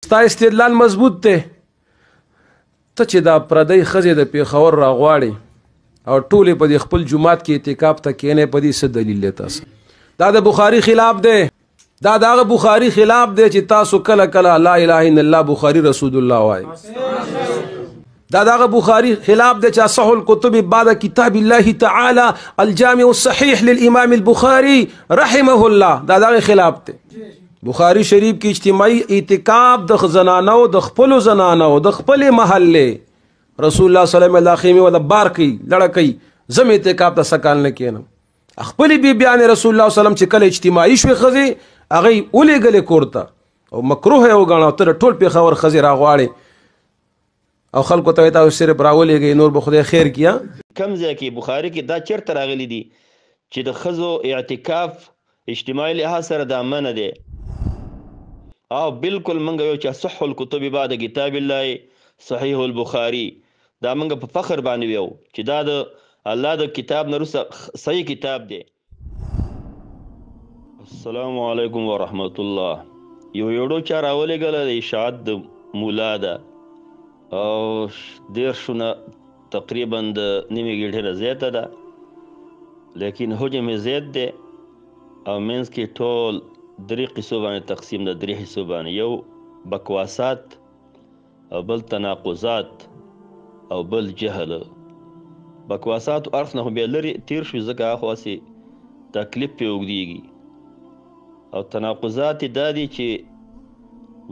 ستا استدلال مضبوط دی ته چې دا پردی ښځې د پېښور راغواړې او ټولې په دې خپل جومات کې اعتکاف ته کښېنئ په دې څه دلیل دی تاسو دا د بخاري خلاف دی دا د هغه بخاري خلاف دی چې تاسو کله کله لا اله الا الله بخاري رسول الله وایي دا د هغه بخاري خلاف دی چې اصح الکتب بعد کتاب الله تعالی الجامع الصحیح للامام البخاري رحمه الله دا د هغه خلاف دی بخاری شریف کې اجتماعي اعتکاف د زنانو د خپلو زنانو د خپلې محلې رسول الله صلی الله علیه وسلم خیمه ولا بار کوي لړه کوي زم اعتکاف ته سکال نه کینم خپلې بیان رسول الله صلی الله علیه وسلم چې کله اجتماعي شوي ښځې هغه ولېږلې کور ته او مکروه یې وګڼه ته ټول پېښور ښځې راغواړې او خلکو ته تاسو صرف راولېږئ نور به خدای خیر کړي کم ځای کې بخاري کې دا چېرته راغلي دي چې د ښځو اعتکاف اجتماعي لحاظ سره دا منع دی او بالکل منګه یو چې صح الکتب بعد کتاب الله صحیح البخاري دا منګه په فخر باندې ویو چې دا د الله د کتاب نه وروسته صحیح کتاب دی السلام علیکم ورحمت الله یو یوډو چا راولېږله د اشاعت د مولا ده او دیرشونه تقریبا د نیمې ګېډې نه زیاته ده لیکن حجم یې زیات دی او منځ کې ټول درې قصو باندې تقسیم ده درې حصو باندې یو بکواسات او بل تناقضات او بل جهل بکواسات اړخ نه خو بیا لرې تیر شو ځکه هغه هسې تکلیف پرې اوږدېږي او تناقضات یې دا دي چې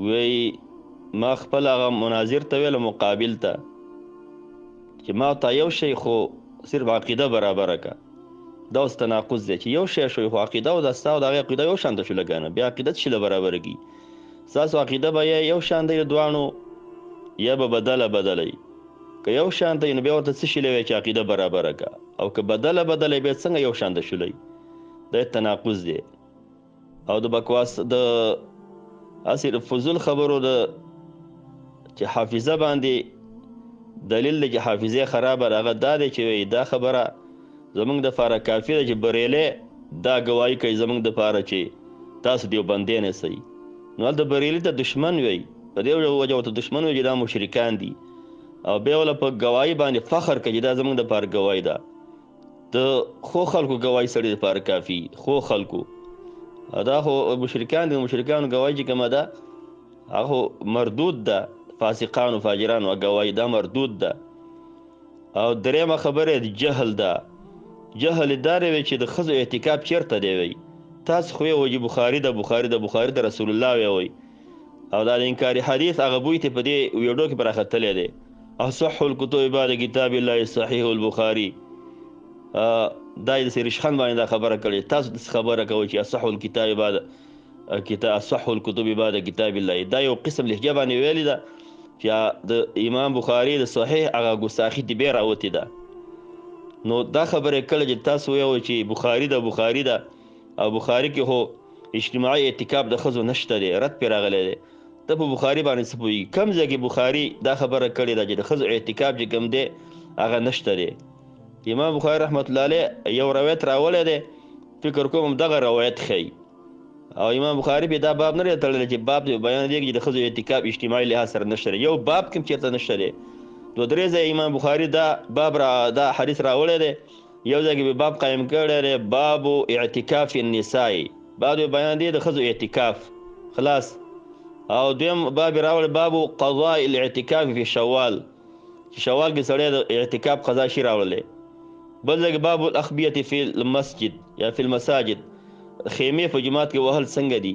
وایي ما خپل هغه مناظر ته ویله مقابل ته چې ما ته یو شی خو صرف عقیده برابره که دا اوس تناقض دی چې یو شی شوی خو عقیده او دا ستا او د هغې عقیده یو شانته شوله که نه بیا عقیده څه شي له برابره کړي ستاسو عقیده به یا یو شان دی د دواړو یا به بدله که یو شان دی نو بیا ورته څه شي وایي چې عقیده برابره که او که بدله بیا څنګه یو شانته شولی دا تناقض دی او د بکواس د هسې د فضول خبرو د چې حافظه باندې دلیل دی چې حافظه خرابه ده هغه دا دی چې وایي دا خبره زمونږ دپاره کافي ده چې بریلی دا ګواهي کوي زمونږ دپاره چې تاسو دیوبندیان یاستئ نو هلته بریلي ته دشمن وی په دې وجه ورته دشمن وی چې دا مشرکان دي او بیا وله په ګواهي باندې فخر کوي چې دا زمونږ دپاره ګواهي ده د خو خلکو ګواهي سړي دپاره کافي خو خلکو دا خو مشرکان دي مشرکانو ګواهي چې کومه ده هغه مردود ده فاسقانو فاجرانو ګواهي دا مردود ده او درېیمه خبره جهل ده جهل دا دی چې د ښځو اعتکاف چېرته دی وی تاسو خو یې وایي بخاري د رسول الله وی او دا د انکاري حدیث هغه بوی ته په دې ویډیو کې پراختلی دی اصح الکتب بعد کتاب الله صحیح البخاري دا یې داسې رشخند باندې دا خبره کړې تاسو داسې خبره کوئ چې اصح الکتب بعد کتاب الله دا یو قسم لهجه باندې ویلې ده چې د امام بخاري د صحیح هغه ګستاخي دې بیا راوتې ده نو دا خبره کله چې تاسو وایئ چې بخاري ده او بخاري کې هو اجتماعي اعتکاف د ښځو نشته دی رد پرې راغلی دی ته په بخاري باندې څه پوهېږي کوم ځای کې بخاري دا خبره کړې ده چې د ښځو اعتکاف چې کوم دی هغه نشته دی امام بخاري رحمت الله علیه یو روایت راولی دی فکر کوم همدغه روایت ښیي او امام بخاري پې دا باب نه دی تړلی چې باب بیان دی چې د ښځو اعتکاف اجتماعي لحاظ سره نشته دی یو باب کې هم چېرته نشته دی دو درې ځایه امام بخاري دا حدیث راولی دی یو ځای کې به باب قایم کړی دی باب اعتکاف النساء باب بیان دی د ښځو اعتکاف خلاص او دویم باب راولی باب قضاء الاعتکاف فی شوال چې شوال کې سړی د اعتکاف قضا شي راولی بل ځای کې باب الاخبیة فی المسجد یا فی المساجد خیمې په جومات کې وهل څنګه دي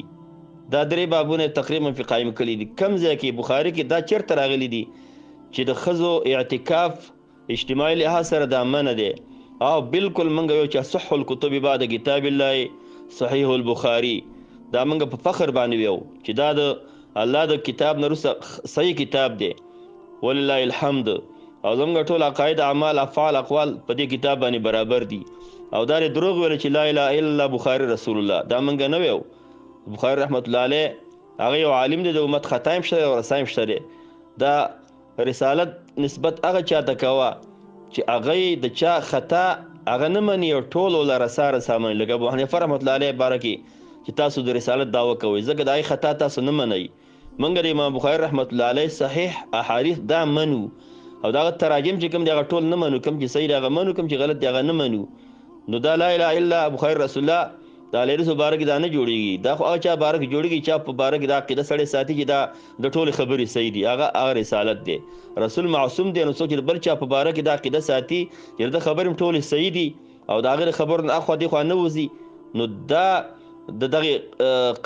دا درې بابونه تقریبا فی قایم کړي دي کم ځای کې بخاري کې دا چېرته راغلي دي چې د ښځو اعتکاف اجتماعي لحاظ سره دا منع دی او بالکل منګه یو چې صح الکتب بعد کتاب الله صحیح البخاري دا منګه په فخر باندې ویو چې دا د الله د کتاب نه وروسته صحیح کتاب دی ولله الحمد او زموږ ټول عقاید اعمال افعال اقوال په دې کتاب باندې برابر دي او دا دروغ ویل چې لا اله الا الله بخاري رسول الله دا منګه نه ویو بخاري رحمت الله علیه هغه یو عالم دی د امت خطا هم شته او رسا هم شته دی دا رسالت نسبت هغه چاته کوه چې هغه د چا خطا هغه نه مني او ټولو له رسا مني لکه ابو حنیفه رحمت الله علیه باره کې چې تاسو د رسالت دعوه کوئ ځکه د هغې خطا تاسو نه منئ منګ د امام بخاری رحمت الله علیه صحیح احادیث دا منو او دا تراجم چې کوم دی هغه ټول نه منو، کوم چې صحیح دی هغه منو، کوم چې غلط دی هغه نه منو. نو دا لا اله الا بخاری رسول الله دا لیرس مبارک دا نه جوړیږي، دا خو هغه چا بارک جوړیږي چا په بارک دا عقیده سړی ساتي چې دا د ټولې خبرې صحیح دي، هغه رسالت دی. رسول معصوم دی، نو څوک چې بل چا په بارک دا عقیده ساتي چې د خبرې ټولې صحیح دي او دا غیر خبر نه اخوا دی خو نه وځي، نو دا د دغه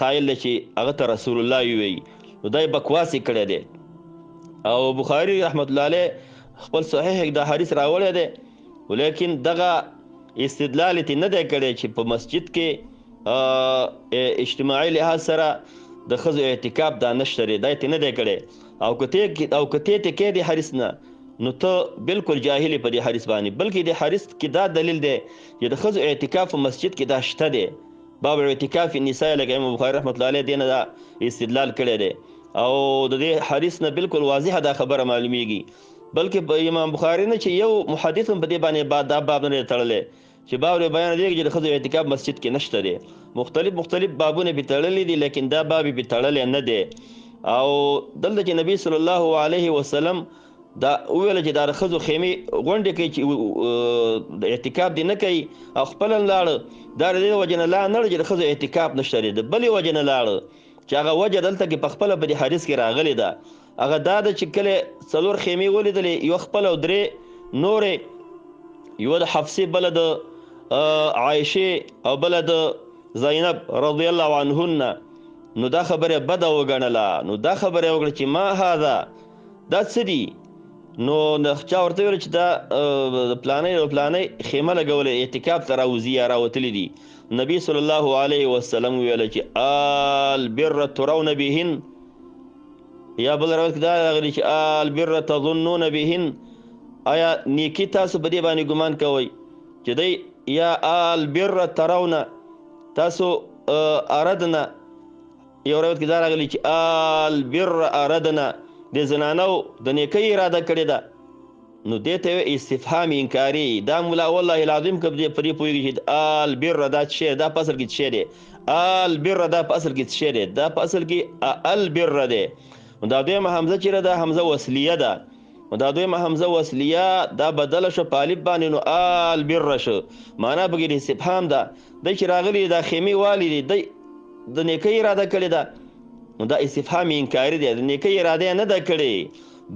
قائل چې هغه ته رسول الله وي، نو دا بکواس کړی دی. او بخاری رحمت الله علیه خپل صحیح دا حدیث راوړی دی، ولیکن دغه استدلال ته نه دی کړی چې په مسجد کې اجتماعي لحاظ سره د ښځو اعتکاف دا نشته دی، دا ته نه دی کړی. او کته ته کې د حدیث نه نو ته بالکل جاهلی په دې حدیث باندې، بلکې د حدیث کې دا دلیل دی چې د ښځو اعتکاف په مسجد کې دا شته دی. باب اعتکاف النساء لکه امام بخاری رحمت الله علیه دینه دا استدلال کړی دی او د دې حدیث نه بالکل واضحه دا خبره معلومیږي. بلکې امام بخاری نه چې یو محدث هم په دې باندې دا باب نه تړلی چې باب بیان دی چې د ښځو اعتکاف مسجد کې نشته دی. مختلف بابونه به تړلي دي، لیکن دا باب به تړلی نه دی. او دلته چې نبی صلی الله علیه وسلم دا ویل چې دا ښځو خیمې غونډې کوي چې د اعتکاف دی نه کوي او خپل لاړه، دا د دې وجې نه لا نه چې د ښځو اعتکاف نشته دی، د بلې وجې نه لاړه چې هغه وجه دلته کې په خپله په دې حدیث کې راغلې ده. هغه دا ده چې کله 4 خیمې ولیدلې، یو خپله او 3 نورې، یوه د حفصې، بله د عایشې او بله د زینب رضی الله عنهن، نو دا خبره بده وګڼله. نو دا خبره وکړه چې ما هذا، دا څه دي؟ نو چا ورته ویل چې دا پلانۍ خیمه لګولې اعتکاف ته راوځي یا راوتلي دي. نبی صلی الله علیه وسلم ویل چې البر ترون بهن، یا بل روایت کې دا راغلی چې البر تظنون بهن، آیا نیکی تاسو په دې باندې ګمان کوئ چې دی، یا البر ترون تاسو اردنا، یو روایت کې دا راغلی چې البر اردنا د زنانو د نیکۍ اراده کړې ده. نو دې ته استفهام انکاري، دا مولا والله العظیم که په دې پوهېږي چې البر دا څه شی، دا په اصل کې څه شی دی، البر دا په اصل کې څه شی دی، دا په اصل کې البر دی. نو دا دویمه حمزه چې ده حمزه وصلیه ده، نو دا دویمه حمزه وصلیه دا بدله شو په الف باندې، نو البر شو، معنا پکې د استفهام ده. دی چې راغلی دا خیمې والي دي، دی د نیکۍ اراده کړې ده، نو دا استفهام انکاري دی، د نیکۍ اراده نه ده کړې،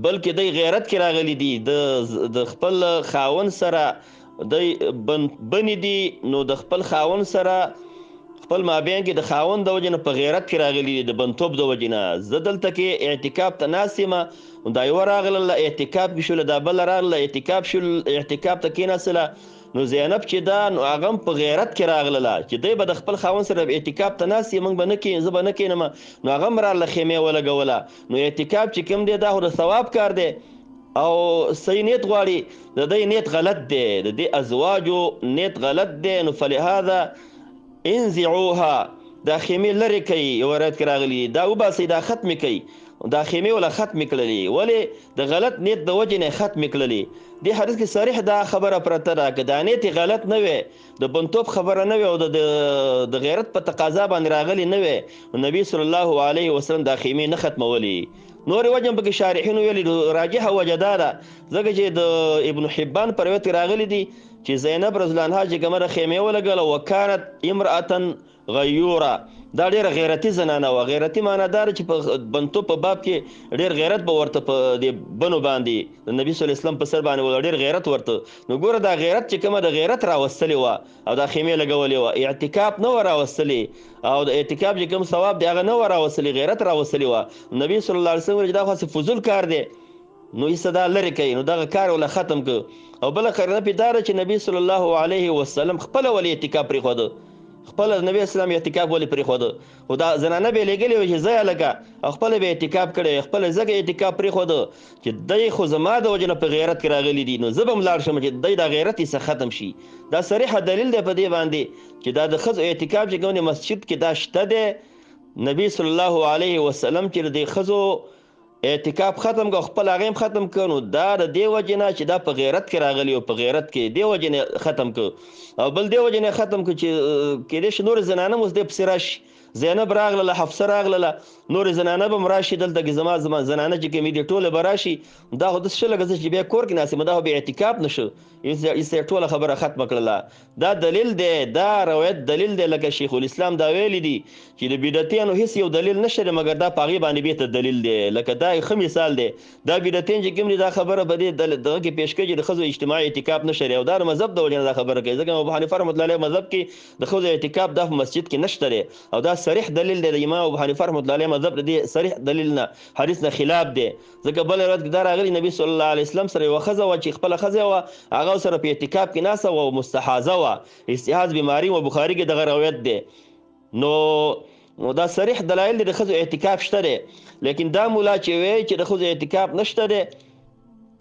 بلکې دی غیرت کې راغلی دي، د خپل خاوند سره دی بنې دي، نو د خپل خاوند سره خپل مابین کې د خاوند د وجې نه په غیرت کې راغلی دي، د بنتوب د وجې نه. زه دلته کې اعتکاف ته ناست یم، دا یوه راغله اعتکاف کې شوله، دا بله راغله اعتکاف ته کېناستله. نو زینب چې دا نو هغه هم په غیرت کې راغله چې دی به د خپل خاوند سره اعتکاف ته ناست یې، موږ به نه کېنو، زه به نه کېنم، نو هغه هم راغله خیمې ولګوله. نو اعتکاف چې کوم دی دا خو د ثواب کار دی او صحیح نیت غواړي، د دی نیت غلط دی، د دې ازواجو نیت غلط دی. نو فلهذا انزعوها، دا خیمې لرې کوي، یو روایت کې راغلي دا وباسئ، دا ختمې کوي، دا خیمې ولا ختمې کړلې، ولې د غلط نیت د وجې نه ختمې کړلې. دې حدیث کې صریح دا خبره پرته ده، که دا نیت غلط نه وي، د بنتوب خبره نه وي او د غیرت په تقاضا باندې راغلی نه وي، نبی صلی الله علیه وسلم دا خیمې نه ختمولې. نورې وجه هم پکې شارحینو ویلي، راجحه وجه دا ده ځکه چې د ابن حبان په روایت کې راغلی دي چې زینب رضی الله عنها چې کومه خیمې ولګوله، وکانت امرأة غیوره، دا ډېره غیرتي زنانه وه. غیرتي معنا دا ده چې په بنتوب په باب کې ډېر غیرت به ورته په دې بنو باندې د نبي صلی الله علیه وسلم په سر باندې ډېر غیرت ورته. نو ګوره دا غیرت چې کومه د غیرت راوستلې وه او دا خیمې لګولې وه، اعتکاف نه وه راوستلې، او د اعتکاف چې کوم ثواب دی هغه نه وه راوستلې، غیرت راوستلې وه. نبي صلی الله علیه وسلم ویل چې دا خو فضول کار دی، نو ایسته دا لرې کوي، نو دغه کار ولا ختم کړ. او بله قرینه پې دا ده چې نبي صلی الله علیه وسلم خپله ولې اعتکاف پرېښوده، خپل نبی اسلام اعتکاف ولې پرېښوده، خو دا زنانه به یې لېږلې وې چې ځه هلکه، او خپله به اعتکاف کړی، خپله ځکه اعتکاف پرېښوده چې دی خو زما د وجې نه په غیرت کې راغلي دي، نو زه به هم لاړ شم چې دی دا غیرت یې څه ختم شي. دا صریحه دلیل دی په دې باندې چې دا د ښځو اعتکاف چې کوم دی مسجد کې دا شته دی. نبی صلی الله علیه وسلم چې د ښځو اعتکاف ختم کړ، خپل هغه هم ختم کړ، نو دا د دې وجې نه چې دا په غیرت کې راغلی او په غیرت کې دې وجې نه ختم کړ. او بل دې وجې نه ختم کړ چې کېدای شي نور زنانه هم اوس دې پسې راشي، زینب راغله، حفصه راغله، نور زنانه به راشي دلته کې زما زنانه چې کومې دي ټوله به راشي دا خو داسې ښه لږه زه چې بیا کور کې ناست یم دا خو بیا اعتکاف نه شو ایسته ټوله خبره ختمه کړله دا دلیل دی دا روایت دلیل دی لکه شیخ الاسلام دا ویلی دي چې د بدعتیانو هیڅ یو دلیل نشته دی مګر دا په هغې باندې بېرته دلیل دی لکه دا ښه مثال دی دا بدعتیان چې کوم دي دا خبره به دې دغه کې پیش کوي چې د ښځو اجتماعي اعتکاف نشته دی او دا د مذهب د وجې نه دا خبره کوي ځکه ابو حنیفه رحمت الله علیه مذهب کې د ښځو اعتکاف دا په مسجد کې نشته دی او دا صریح دلیل دی د امام ابو حنیفه رحمت الله علیه مذهب د دې صریح دلیل نه حدیث نه خلاف دی ځکه بل روایت کې دا راغلی نبی صلی الله علیه وسلم سره یوه ښځه وه چې خپله ښځه وه هغه سره په اعتکاف کې ناسته وه او مستحاضه وه استحاض بیماري و بخاري کې دغه روایت دی نو دا صریح دلایل دی د ښځو اعتکاف شته دی لیکن دا مولا چې وایي چې د ښځو اعتکاف نشته دی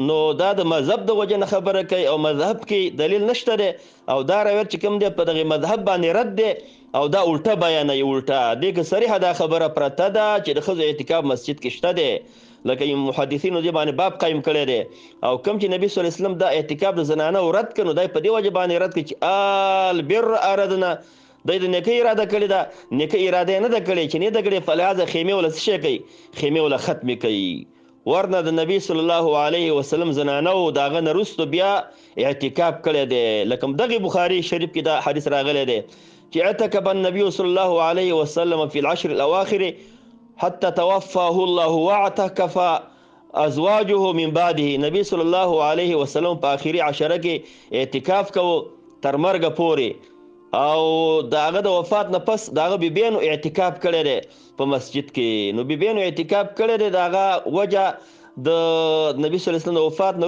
نو دا د مذهب د وجه نه خبره کوي او مذهب کې دلیل نشته دی او دا روایت چې کوم دی په دغه مذهب باندې رد دی او دا الټه بیانوي الټه دې کې صریحه دا خبره پرته ده چې د ښځو اعتکاف مسجد کې شته دی لکه محدثینو دې باندې باب قایم کړی دی او کوم چې نبی صلی الله علیه وسلم دا اعتکاف د زنانه رد کړ نو دا په دې وجه باندې رد کړي چې البر اردنا دوی د نیکۍ اراده کړې ده نیکۍ اراده یې نه ده کړې چې نه ده کړې فلهذا خیمې وله څه شی کوي خیمې وله ختمې کوي ورنه د نبی صلی الله علیه وسلم زنانه و د هغه نه وروسته بیا اعتکاف کړی دی لکه دغې بخاري شریف کې دا حدیث راغلی دی چې اعتکف النبي صلی الله علیه وسلم فی العشر الاواخر حتی توفاه الله واعتکف ازواجه من بعده نبی صلی الله علیه وسلم په آخري عشره کې اعتکاف کوو تر مرګه پورې او د هغه د وفات نه پس د هغه بیبیانو اعتکاف کړی دی په مسجد کې نو بیبیانو اعتکاف کړی دی د هغه وجه د نبی صلی الله علیه وسلم د وفات نه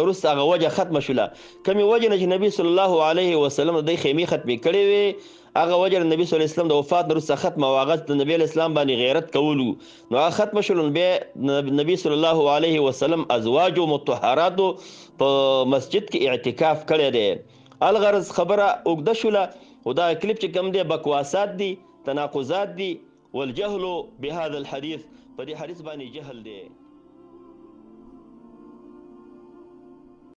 وروسته هغه وجه ختمه شوله کومې وجې نه چې نبی صلی الله علیه وسلم د دوی خیمې ختمې کړې وې هغه وجه د نبی صلی الله علیه وسلم د وفات نه وروسته ختمه او هغه د نبی علیه السلام باندې غیرت کولو نو هغه ختمه شول نو بیا نبی صلی الله علیه وسلم ازواجو مطهراتو په مسجد کې اعتکاف کړی دی الغرض خبره اوږده شوله او دا کلیپ چې کوم دی بکواسات دي تناقضات دي والجهل بهذا الحديث په دې حدیث باندې جهل دی